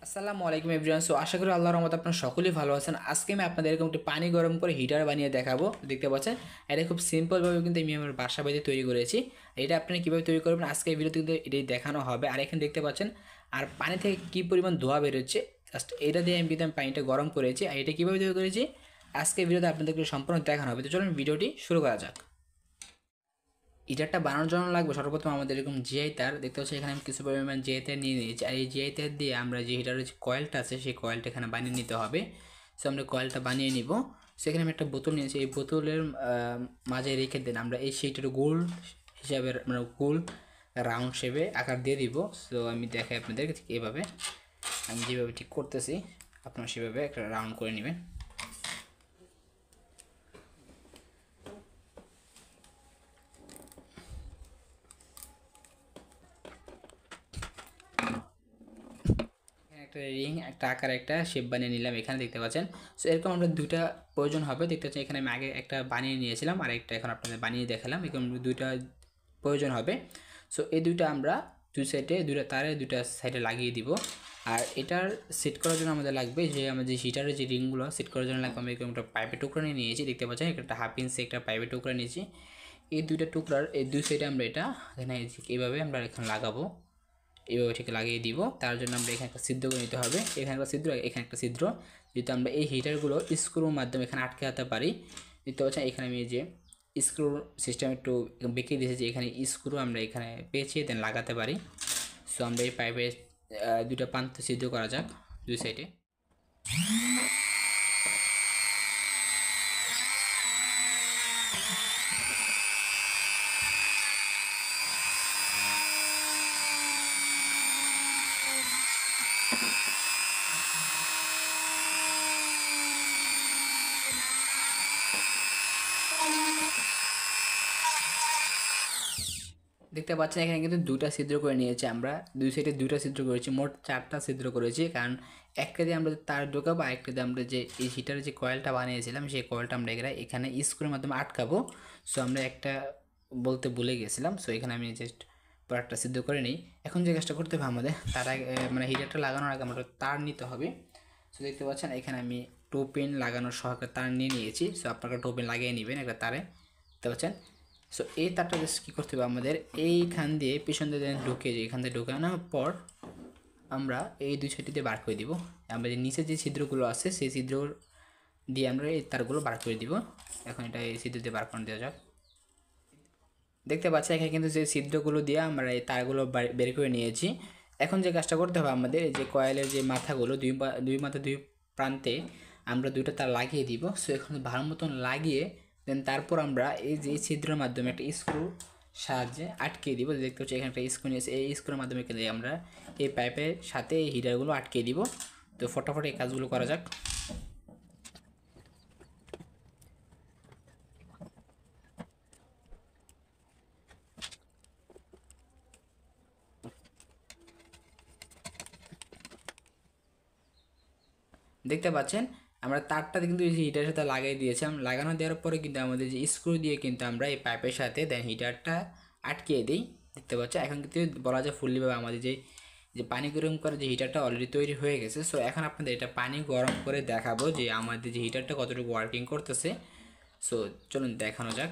আসসালামু আলাইকুম everyone. So আশা করি আল্লাহর রহমতে আপনারা সকলেই ভালো আছেন। আজকে আমি আপনাদের এরকম একটি পানি গরম করে হিটার বানিয়ে দেখাবো। দেখতে পাচ্ছেন এটা খুব সিম্পলভাবে কিন্তু আমি আমার বাসা বাড়িতে তৈরি করেছি। এটা আপনারা কীভাবে তৈরি করবেন আজকে এই ভিডিওতে কিন্তু এটাই দেখানো হবে। আর এখানে দেখতে পাচ্ছেন আর পানি থেকে কী পরিমাণ ধোঁয়া বেরোচ্ছে, জাস্ট এটা দিয়ে আমি কিন্তু পানিটা গরম করেছি। আর এটা কীভাবে তৈরি করেছি আজকে ভিডিওতে আপনাদেরকে সম্পূর্ণ দেখানো হবে। তো চলুন ভিডিওটি শুরু করা যাক। হিটারটা বানানোর জন্য লাগবে সর্বপ্রথম আমাদের এরকম জিআই তার। দেখতে পাচ্ছি এখানে আমি কিছু পরিমাণ জিআই তার নিয়ে নিয়েছি। আর এই জিআই তার দিয়ে আমরা যে হিটারের যে কয়েলটা আছে সেই কয়েলটা এখানে বানিয়ে নিতে হবে। সো আমরা কয়েলটা বানিয়ে নিব। সেখানে আমি একটা বোতল নিয়েছি, এই বোতলের মাঝে রেখে দেন আমরা এই সেইটার গোল হিসাবে মানে গোল রাউন্ড শেপে আকার দিয়ে দিব। সো আমি দেখাই আপনাদের ঠিক এভাবে, আমি যেভাবে ঠিক করতেছি আপনারা সেভাবে একটা রাউন্ড করে নেবেন। একটা রিং একটা আকার একটা শেপ বানিয়ে নিলাম, এখানে দেখতে পাচ্ছেন। সো এরকম আমরা দুইটা প্রয়োজন হবে। দেখতে পাচ্ছেন এখানে আমি আগে একটা বানিয়ে নিয়েছিলাম আর একটা এখন আপনাদের বানিয়ে দেখালাম। এরকম দুইটা প্রয়োজন হবে। সো এই দুইটা আমরা দুই সাইডে দুইটা তারে দুইটা সাইডে লাগিয়ে দিব। আর এটার সেট করার জন্য আমাদের লাগবে যে আমাদের যে হিটারের যে রিংগুলো সেট করার জন্য লাগবে। আমি এরকম একটা পাইপের টুকরা নিয়ে নিয়েছি, দেখতে পাচ্ছেন একটা হাফ ইঞ্চি একটা পাইপের টুকরা নিয়েছি। এই দুইটা টুকরার এই দুই সাইডে আমরা এটা এখানে এইভাবে আমরা এখানে লাগাবো। এইভাবে ঠিক লাগিয়ে দিব। তার জন্য আমরা এখানে একটা ছিদ্র করে নিতে হবে, এখানে একটা ছিদ্র এখানে একটা ছিদ্র, যেহেতু আমরা এই হিটারগুলো স্ক্রুর মাধ্যমে এখানে আটকাতে পারি। দেখতে পাচ্ছেন এখানে আমি যে স্ক্রু সিস্টেম একটু বেঁকে দিয়েছি, যে এখানে স্ক্রু আমরা এখানে পেঁচিয়ে দেন লাগাতে পারি। সো আমরা এই পাইপে দুটো প্রান্ত ছিদ্র করা যাক দুই সাইডে। দেখতে পাচ্ছেন এখানে কিন্তু দুটা ছিদ্র করে নিয়েছি আমরা, দুই সাইডে দুইটা ছিদ্র করেছি, মোট চারটা ছিদ্র করেছি। কারণ একটা দিয়ে আমরা তার ঢোকাবো, একটা দিয়ে আমরা যে এই হিটারের যে কয়েলটা বানিয়েছিলাম সেই কয়েলটা আমরা এখানে স্ক্রুর মাধ্যমে আটকাবো। সো আমরা একটা বলতে ভুলে গেছিলাম। সো এখানে আমি জাস্ট পর একটা সিদ্ধ করে নিই। এখন যে কাজটা করতে হবে আমাদের তার আগে মানে হিটারটা লাগানোর আগে আমরা তার নিতে হবে। সো দেখতে পাচ্ছেন এখানে আমি টো পিন লাগানোর সহকারে তার নিয়ে নিয়েছি। সো আপনারা টো পিন লাগিয়ে নেবেন একটা তারে, দেখতে পাচ্ছেন। সো এই তারটা জাস্ট কী করতে হবে আমাদের এইখান দিয়ে পিছন দিয়ে ঢুকে যে এখান থেকে ঢুকানোর পর আমরা এই দুই সাইডটিতে বার করে দিব। আমরা যে নিচে যে ছিদ্রগুলো আছে সেই ছিদ্র দিয়ে আমরা এই তারগুলো বার করে দিব। এখন এটা এই ছিদ্র দিয়ে বার করে দেওয়া যাক। দেখতে পাচ্ছি এখানে কিন্তু যে ছিদ্রগুলো দিয়ে আমরা এই তারগুলো বের করে নিয়েছি। এখন যে কাজটা করতে হবে আমাদের যে কয়েলের যে মাথাগুলো দুই মাথা দুই প্রান্তে আমরা দুইটা তার লাগিয়ে দিব। সো এখন ভালো মতন লাগিয়ে দেন তারপর আমরা এই যে ছিদ্রের মাধ্যমে একটা স্ক্রু সাহায্যে আটকে দিব। দেখতে পাচ্ছি এখানে একটা স্ক্রু নিয়েছে, এই স্ক্রুর মাধ্যমে কিন্তু আমরা এই পাইপের সাথে এই হিটারগুলো আটকে দিব। তো ফটাফট এই কাজগুলো করা যাক। দেখতে পাচ্ছেন আমরা তারটা কিন্তু এই হিটারের সাথে লাগিয়ে দিয়েছিলাম। লাগানো দেওয়ার পরে কিন্তু আমাদের যে স্ক্রু দিয়ে কিন্তু আমরা এই পাইপের সাথে দেন হিটারটা আটকিয়ে দিই। দেখতে পাচ্ছেন এখন কিন্তু বলা যায় ফুললিভাবে আমাদের যে যে পানি গরম করে যে হিটারটা অলরেডি তৈরি হয়ে গেছে। সো এখন আপনাদের এটা পানি গরম করে দেখাবো যে আমাদের যে হিটারটা কতটুকু ওয়ার্কিং করতেছে। সো চলুন দেখানো যাক।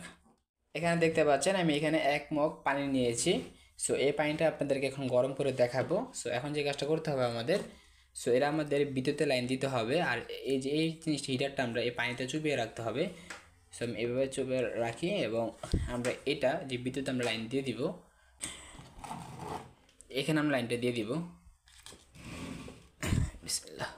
এখানে দেখতে পাচ্ছেন আমি এখানে 1 মগ পানি নিয়েছি। সো এই পানিটা আপনাদেরকে এখন গরম করে দেখাবো। সো এখন যে কাজটা করতে হবে আমাদের, সো এরা আমাদের বিদ্যুতের লাইন দিতে হবে। আর এই যে এই জিনিসটা হিটারটা আমরা এই পানিতে চুবিয়ে রাখতে হবে। সো আমি এভাবে চুবিয়ে রাখি এবং আমরা এটা যে বিদ্যুৎ আমরা লাইন দিয়ে দিব, এখানে আমরা লাইনটা দিয়ে দিব। বিসমিল্লাহ।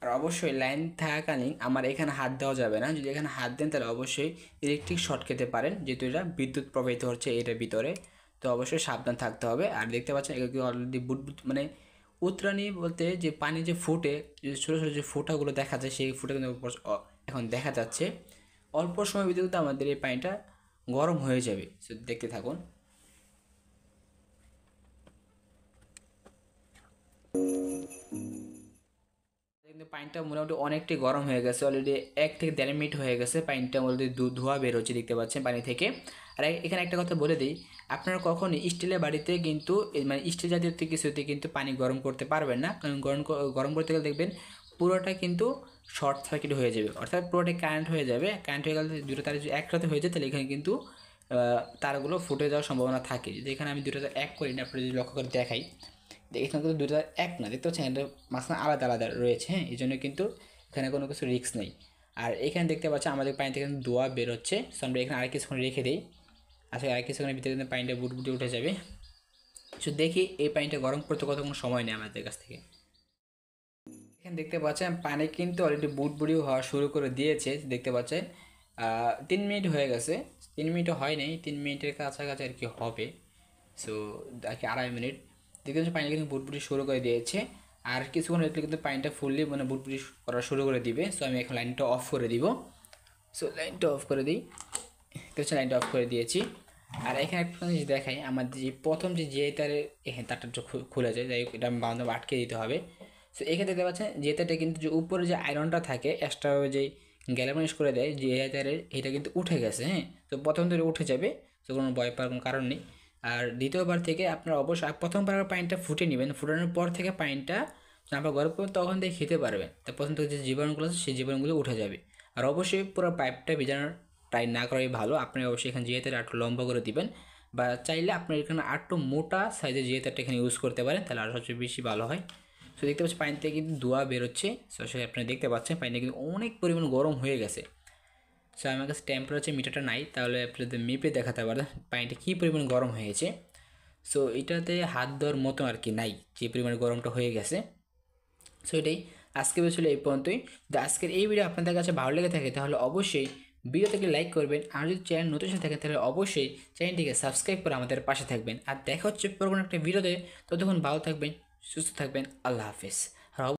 আর অবশ্যই লাইন থাকাকালীন আমার এখানে হাত দেওয়া যাবে না। যদি এখানে হাত দেন তাহলে অবশ্যই ইলেকট্রিক শর্ট খেতে পারেন, যেহেতু এটা বিদ্যুৎ প্রবাহিত হচ্ছে এটার ভিতরে। তো অবশ্যই সাবধান থাকতে হবে। আর দেখতে পাচ্ছেন এগুলো অলরেডি বুটবুট মানে উতরানি বলতে যে পানি যে ফুটে যে ছোটো ছোটো যে ফোঁটাগুলো দেখা যায় সেই ফোঁটা কিন্তু এখন দেখা যাচ্ছে। অল্প সময়ের ভিতরে কিন্তু আমাদের এই পানিটা গরম হয়ে যাবে। সো দেখতে থাকুন। কিন্তু পানিটা মোটামুটি অনেকটাই গরম হয়ে গেছে, অলরেডি 1 থেকে 1.5 মিনিট হয়ে গেছে। পানিটা অলরেডি ধোঁয়া বের হচ্ছে দেখতে পাচ্ছেন পানি থেকে। আর এখানে একটা কথা বলে দিই, আপনারা কখনই স্টিলের বাড়িতে কিন্তু মানে স্টিল জাতীয় কিছুতে কিন্তু পানি গরম করতে পারবেন না, কারণ গরম করতে গেলে দেখবেন পুরোটা কিন্তু শর্ট সার্কিট হয়ে যাবে, অর্থাৎ পুরোটাই কারেন্ট হয়ে যাবে। কারেন্ট হয়ে গেলে দুটো তার যদি একসাথে হয়ে যায় তাহলে এখানে কিন্তু তারগুলো ফুটে যাওয়ার সম্ভাবনা থাকে। যদি এখানে আমি দুটো তার এক করি না, আপনি যদি লক্ষ্য করে দেখাই, এখানে কিন্তু দুটো তার এক না, দেখতে পাচ্ছেন এটা মাঝখানে আলাদা আলাদা রয়েছে। হ্যাঁ, এই জন্য কিন্তু এখানে কোনো কিছু রিস্ক নেই। আর এখানে দেখতে পাচ্ছেন আমাদের পানি থেকে কিন্তু ধোঁয়া বেরোচ্ছে। সো আমরা এখানে আর কিছুক্ষণ রেখে দিই, আসলে আর কিছুক্ষণের ভিতরে কিন্তু পানিটা বুটবুটে উঠে যাবে। সো দেখি এই পানিটা গরম করতে কতক্ষণ সময় নেই আমাদের কাছ থেকে। এখানে দেখতে পাচ্ছেন পানি কিন্তু অলরেডি বুটবুড়ি হওয়া শুরু করে দিয়েছে, দেখতে পাচ্ছেন 3 মিনিট হয়ে গেছে। 3 মিনিটও হয় নাই, 3 মিনিটের কাছাকাছি আর কি হবে। সো আর কি 2.5 মিনিট, দেখতে পাচ্ছি পানি কিন্তু বুটবুড়ি শুরু করে দিয়েছে। আর কিছুক্ষণ রাখলে কিন্তু পানিটা ফুললি মানে বুটবুড়ি করা শুরু করে দিবে। সো আমি এখন লাইনটা অফ করে দিব। সো লাইনটা অফ করে দিই, দেখতে পাচ্ছি লাইনটা অফ করে দিয়েছি। আর এখানে একটা জিনিস দেখাই, আমাদের যে প্রথম যে তারে এখানে তারটা খুলে যায়, যাই হোক এটা আমি বান্ধব আটকে দিতে হবে। সো এখানে দেখতে পাচ্ছেন যেটাটা কিন্তু যে উপরে যে আয়রনটা থাকে এক্সট্রাভাবে যে গ্যালামাইজ করে দেয় যে তারের, এটা কিন্তু উঠে গেছে। হ্যাঁ, তো প্রথম থেকে উঠে যাবে, তো কোনো ভয় পাওয়ার কোনো কারণ নেই। আর দ্বিতীয়বার থেকে আপনার অবশ্যই প্রথমবার পানিটা ফুটে নেবেন, ফুটানোর পর থেকে পানিটা আপনার গরম করবেন, তখন থেকে খেতে পারবেন। তা প্রথম থেকে যে জীবাণুগুলো আছে সেই জীবাণুগুলো উঠে যাবে। আর অবশ্যই পুরো পাইপটা ভেজানোর ট্রাই না করাই ভালো। আপনি অবশ্যই এখানে জিএতার আরটু লম্বা করে দিবেন, বা চাইলে আপনার এখানে আরটু মোটা সাইজের জিএতারটা এখানে ইউজ করতে পারেন, তাহলে আরও সবচেয়ে বেশি ভালো হয়। সো দেখতে পাচ্ছি পানি থেকে কিন্তু ধোঁয়া বেরোচ্ছে। সো সেটা আপনি দেখতে পাচ্ছেন পানিটা কিন্তু অনেক পরিমাণ গরম হয়ে গেছে। সো আমার কাছে টেম্পারেচার মিটারটা নাই, তাহলে আপনাদের মেপে দেখাতে পারেন পানিটা কী পরিমাণ গরম হয়েছে। সো এটাতে হাত দেওয়ার মতো আর কি নাই, যে পরিমাণ গরমটা হয়ে গেছে। সো এটাই আজকে ছিল এই পর্যন্তই। যদি আজকের এই ভিডিও আপনাদের কাছে ভালো লেগে থাকে তাহলে অবশ্যই ভিডিও থেকে লাইক করবেন, আর যদি চ্যানেল নতুন থাকে তাহলে অবশ্যই চ্যানেলটিকে সাবস্ক্রাইব করে আমাদের পাশে থাকবেন। আর দেখা হচ্ছে পরবর্তী একটা ভিডিওতে, ততক্ষণ ভালো থাকবেন, সুস্থ থাকবেন, আল্লাহ হাফেজ।